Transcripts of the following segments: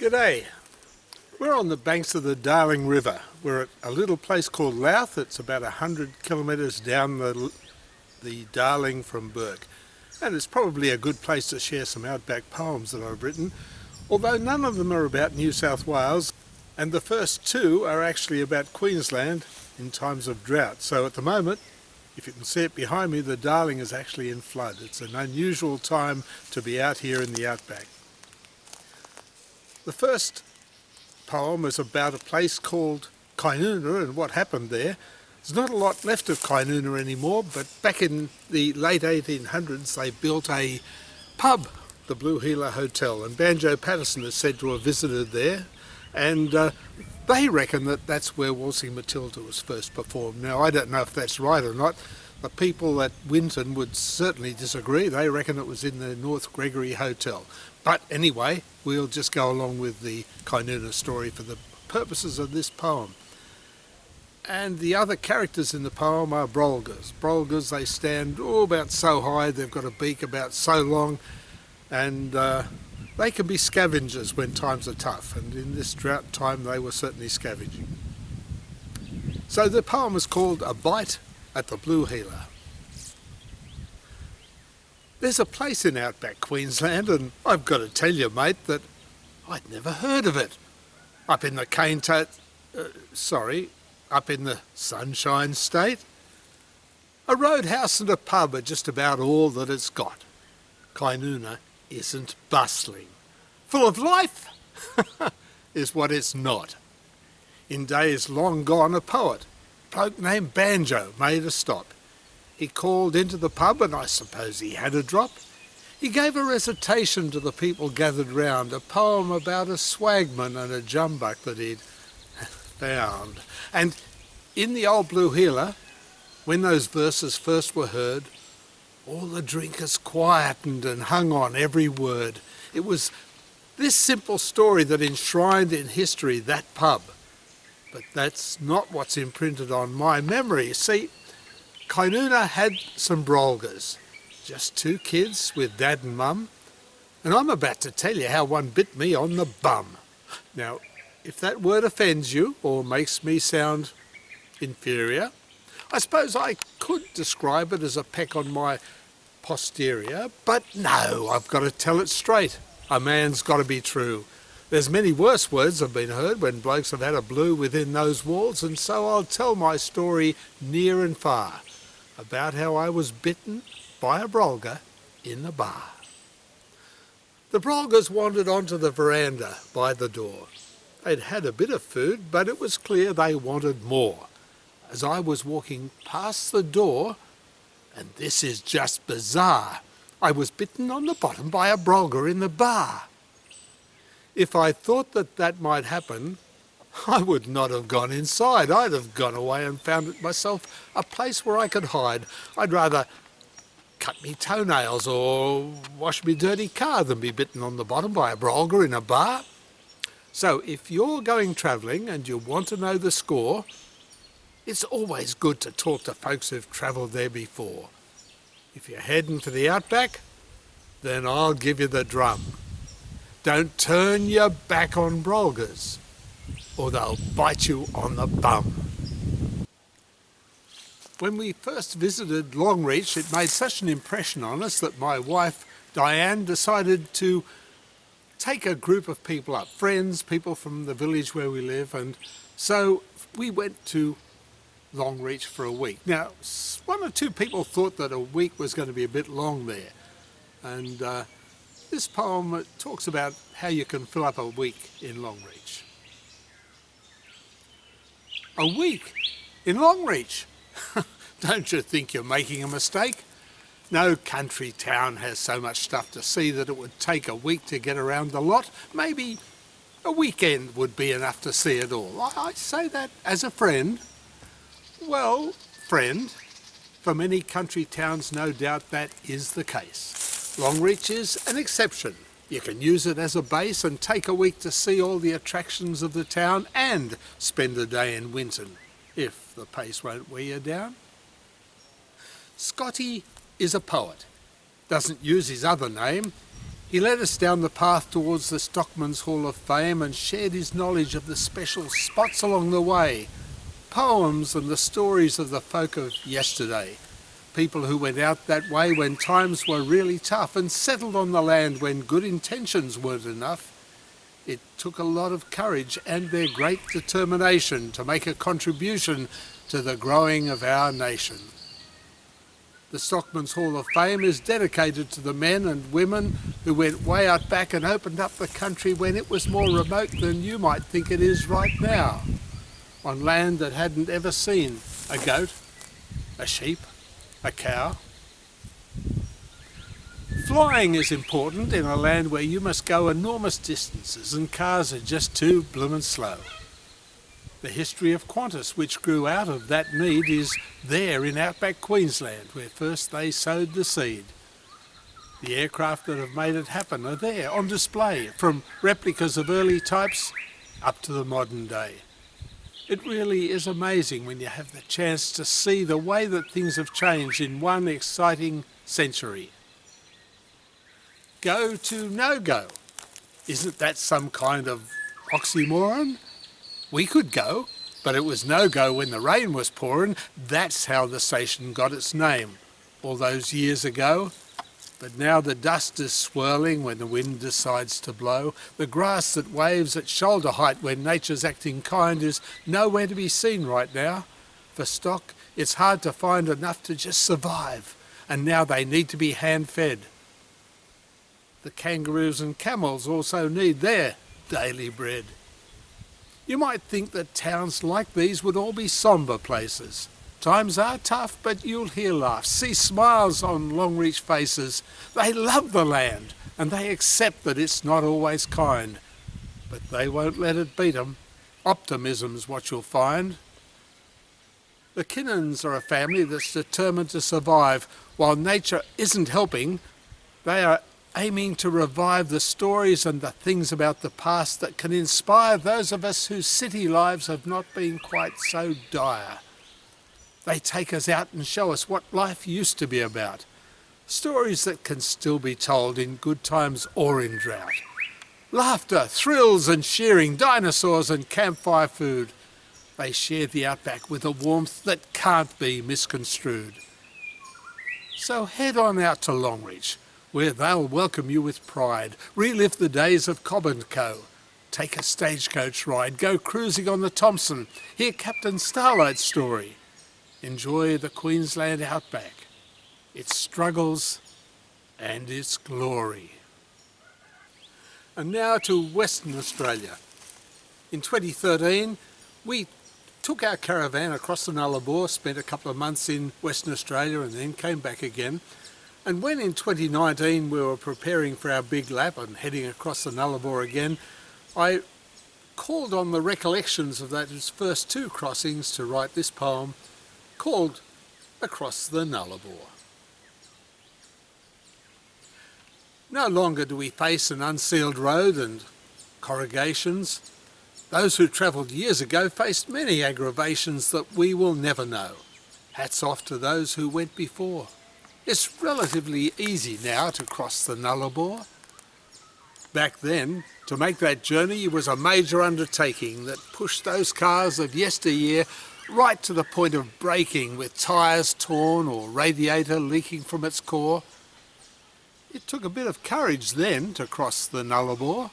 G'day. We're on the banks of the Darling River. We're at a little place called Louth. It's about 100 kilometres down the Darling from Bourke. And it's probably a good place to share some Outback poems that I've written, although none of them are about New South Wales, and the first two are actually about Queensland in times of drought. So at the moment, if you can see it behind me, the Darling is actually in flood. It's an unusual time to be out here in the Outback. The first poem is about a place called Kynuna and what happened there. There's not a lot left of Kynuna anymore, but back in the late 1800s they built a pub, the Blue Heeler Hotel, and Banjo Patterson is said to have visited there, and they reckon that that's where Waltzing Matilda was first performed. Now I don't know if that's right or not. The people at Winton would certainly disagree. They reckon it was in the North Gregory Hotel. But anyway, we'll just go along with the Kynuna story for the purposes of this poem. And the other characters in the poem are brolgas. Brolgas, they stand about so high, they've got a beak about so long, and they can be scavengers when times are tough, and in this drought time they were certainly scavenging. So the poem is called A Bite at the Blue Heeler. There's a place in Outback Queensland, and I've got to tell you, mate, that I'd never heard of it. Up in the up in the Sunshine State. A roadhouse and a pub are just about all that it's got. Kynuna isn't bustling. Full of life is what it's not. In days long gone, a poet, a bloke named Banjo, made a stop. He called into the pub, and I suppose he had a drop. He gave a recitation to the people gathered round, a poem about a swagman and a jumbuck that he'd found. And in the old Blue Heeler, when those verses first were heard, all the drinkers quietened and hung on every word. It was this simple story that enshrined in history that pub. But that's not what's imprinted on my memory. See, Kynuna had some brolgas, just two kids with dad and mum, and I'm about to tell you how one bit me on the bum. Now, if that word offends you or makes me sound inferior, I suppose I could describe it as a peck on my posterior, but no, I've got to tell it straight. A man's got to be true. There's many worse words have been heard when blokes have had a blue within those walls, and so I'll tell my story near and far about how I was bitten by a brolga in the bar. The brolgas wandered onto the veranda by the door. They'd had a bit of food, but it was clear they wanted more. As I was walking past the door, and this is just bizarre, I was bitten on the bottom by a brolga in the bar. If I thought that might happen, I would not have gone inside. I'd have gone away and found myself a place where I could hide. I'd rather cut me toenails or wash me dirty car than be bitten on the bottom by a brolga in a bar. So if you're going travelling and you want to know the score, it's always good to talk to folks who've travelled there before. If you're heading for the Outback, then I'll give you the drum. Don't turn your back on brolgas, or they'll bite you on the bum. When we first visited Longreach, it made such an impression on us that my wife, Diane, decided to take a group of people up, friends, people from the village where we live, and so we went to Longreach for a week. Now, one or two people thought that a week was going to be a bit long there, and this poem talks about how you can fill up a week in Longreach. A week in Longreach? Don't you think you're making a mistake? No country town has so much stuff to see that it would take a week to get around the lot. Maybe a weekend would be enough to see it all. I say that as a friend. Well, friend, for many country towns, no doubt that is the case. Longreach is an exception. You can use it as a base and take a week to see all the attractions of the town and spend a day in Winton, if the pace won't wear you down. Scotty is a poet. Doesn't use his other name. He led us down the path towards the Stockman's Hall of Fame and shared his knowledge of the special spots along the way, poems and the stories of the folk of yesterday, people who went out that way when times were really tough and settled on the land when good intentions weren't enough. It took a lot of courage and their great determination to make a contribution to the growing of our nation. The Stockman's Hall of Fame is dedicated to the men and women who went way out back and opened up the country when it was more remote than you might think it is right now, on land that hadn't ever seen a goat, a sheep, a cow. Flying is important in a land where you must go enormous distances and cars are just too bloomin' slow. The history of Qantas, which grew out of that need, is there in Outback Queensland, where first they sowed the seed. The aircraft that have made it happen are there on display, from replicas of early types up to the modern day. It really is amazing when you have the chance to see the way that things have changed in one exciting century. Go to no-go. Isn't that some kind of oxymoron? We could go, but it was no-go when the rain was pouring. That's how the station got its name, all those years ago. But now the dust is swirling when the wind decides to blow. The grass that waves at shoulder height when nature's acting kind is nowhere to be seen right now. For stock, it's hard to find enough to just survive, and now they need to be hand-fed. The kangaroos and camels also need their daily bread. You might think that towns like these would all be sombre places. Times are tough, but you'll hear laughs, see smiles on Longreach faces. They love the land, and they accept that it's not always kind. But they won't let it beat them. Optimism's what you'll find. The Kinnans are a family that's determined to survive. While nature isn't helping, they are aiming to revive the stories and the things about the past that can inspire those of us whose city lives have not been quite so dire. They take us out and show us what life used to be about. Stories that can still be told in good times or in drought. Laughter, thrills and shearing, dinosaurs and campfire food. They share the outback with a warmth that can't be misconstrued. So head on out to Longreach, where they'll welcome you with pride. Relive the days of Cobb & Co. Take a stagecoach ride, go cruising on the Thompson, hear Captain Starlight's story. Enjoy the Queensland outback, its struggles and its glory. And now to Western Australia. In 2013, we took our caravan across the Nullarbor, spent a couple of months in Western Australia and then came back again. And when in 2019 we were preparing for our big lap and heading across the Nullarbor again, I called on the recollections of those first two crossings to write this poem called Across the Nullarbor. No longer do we face an unsealed road and corrugations. Those who travelled years ago faced many aggravations that we will never know. Hats off to those who went before. It's relatively easy now to cross the Nullarbor. Back then, to make that journey was a major undertaking that pushed those cars of yesteryear right to the point of breaking with tyres torn or radiator leaking from its core. It took a bit of courage then to cross the Nullarbor.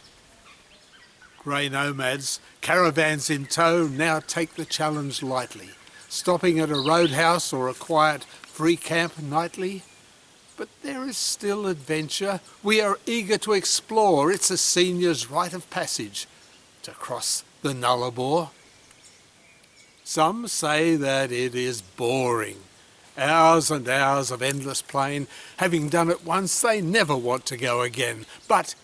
Grey nomads, caravans in tow, now take the challenge lightly, stopping at a roadhouse or a quiet free camp nightly. But there is still adventure. We are eager to explore. It's a senior's rite of passage to cross the Nullarbor. Some say that it is boring. Hours and hours of endless plain. Having done it once, they never want to go again. But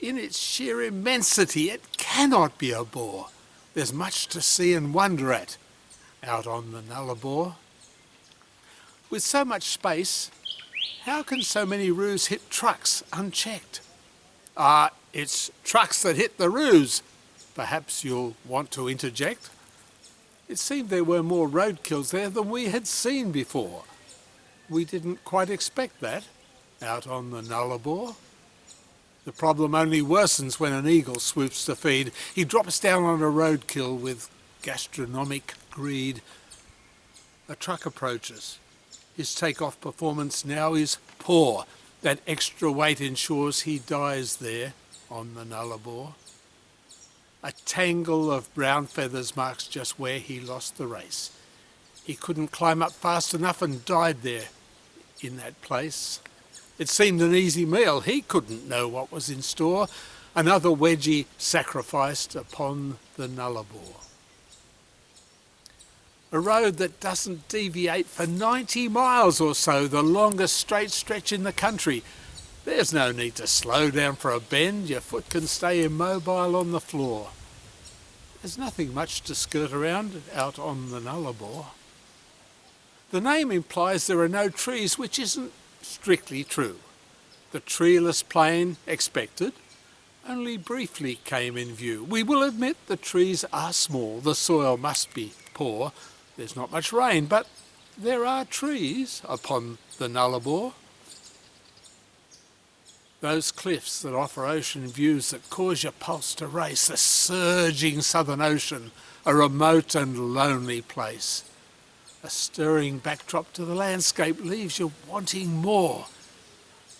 in its sheer immensity, it cannot be a bore. There's much to see and wonder at out on the Nullarbor. With so much space, how can so many roos hit trucks unchecked? It's trucks that hit the roos. Perhaps you'll want to interject. It seemed there were more roadkills there than we had seen before. We didn't quite expect that out on the Nullarbor. The problem only worsens when an eagle swoops to feed. He drops down on a roadkill with gastronomic greed. A truck approaches. His take-off performance now is poor. That extra weight ensures he dies there on the Nullarbor. A tangle of brown feathers marks just where he lost the race. He couldn't climb up fast enough and died there in that place. It seemed an easy meal. He couldn't know what was in store. Another wedgie sacrificed upon the Nullarbor. A road that doesn't deviate for 90 miles or so, the longest straight stretch in the country. There's no need to slow down for a bend. Your foot can stay immobile on the floor. There's nothing much to skirt around out on the Nullarbor. The name implies there are no trees, which isn't strictly true. The treeless plain, expected, only briefly came in view. We will admit the trees are small, the soil must be poor. There's not much rain, but there are trees upon the Nullarbor. Those cliffs that offer ocean views that cause your pulse to race, the surging southern ocean, a remote and lonely place. A stirring backdrop to the landscape leaves you wanting more.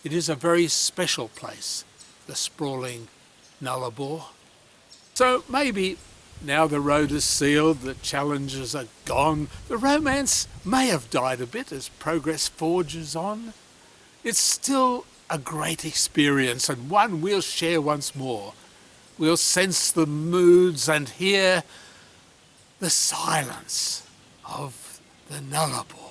It is a very special place, the sprawling Nullarbor. So maybe now the road is sealed, the challenges are gone, the romance may have died a bit as progress forges on. It's still a great experience and one we'll share once more. We'll sense the moods and hear the silence of the Nullarbor.